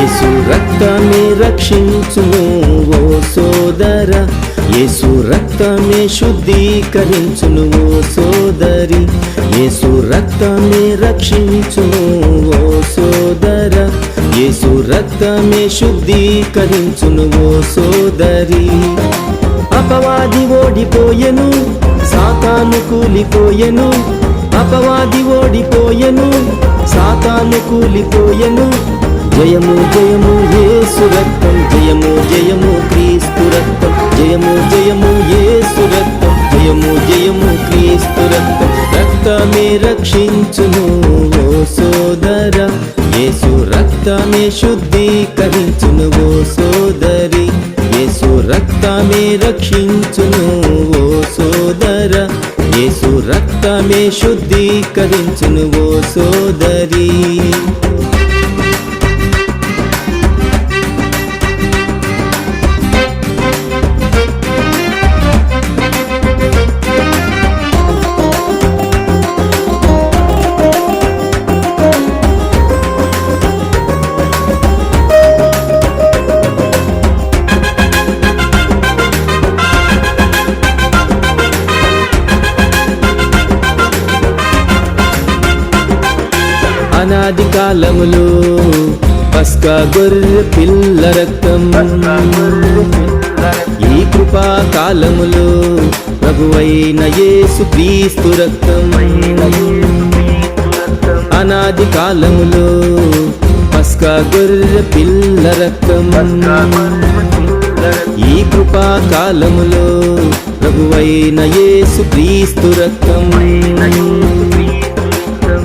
యేసు రక్తమే రక్షించును ఓ సోదర, యేసు రక్తమే శుద్ధీకరించును ఓ సోదరి, యేసు రక్తమే రక్షించును ఓ సోదర, యేసు రక్తమే శుద్ధీకరించును ఓ సోదరి. అపవాది ఓడిపోయెను, సాతాను కూలిపోయెను, అపవాది ఓడిపోయెను, సాతాను కూలిపోయెను. జయము జయము యేసు రక్తం, జయము జయము క్రీస్తు రక్తం, జయము జయము యేసు రక్తం, జయము జయము క్రీస్తు రక్తం. రక్తమే రక్షించును ఓ సోదర, యేసు రక్తమే శుద్ధీకరించును ఓ సోదరి, యేసు రక్తమే రక్షించును ఓ సోదర, యేసు రక్తమే శుద్ధీకరించును ఓ సోదరి. అనాది కాలములో పస్కా గొర్రె పిల్ల రక్తం, ఈ కృపా కాలములో ప్రభువైన యేసు క్రీస్తు రక్తం. అనాది కాలములో పస్కా గొర్రె పిల్ల రక్తం, ఈ కృపా కాలములో ప్రభువైన యేసు క్రీస్తు రక్తం.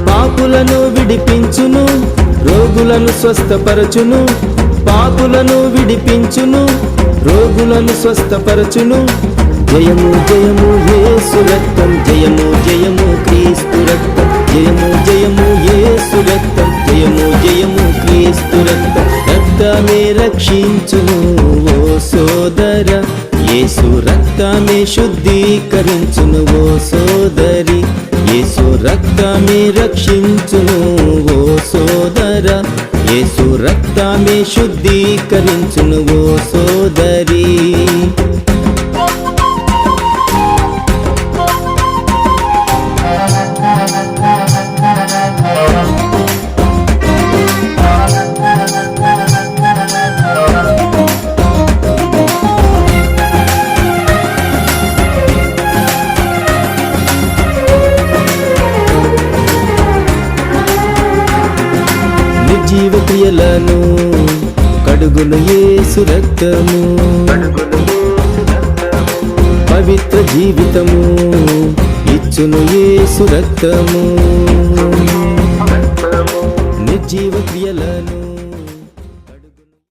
పాపులను విడిపించును, రోగులను స్వస్థపరచును, పాపులను విడిపించును, రోగులను స్వస్థపరచును. జయము జయము యేసు రక్తం, జయము జయము క్రీస్తు రక్తం, జయము జయము యేసు రక్తం, జయము జయము క్రీస్తు రక్తం. రక్తమే రక్షించును ఓ సోదర, యేసు రక్తమే శుద్ధీకరించును ఓ సోదరి, యేసు రక్తమే రక్షించును ఓ సోదర, యేసు రక్తమే శుద్ధీకరించును ఓ సోదరి. జీవ క్రియలను కడుగును యేసు రక్తము, పవిత్ర జీవితము ఇచ్చును యేసు రక్తము. నిర్జీవ క్రియలను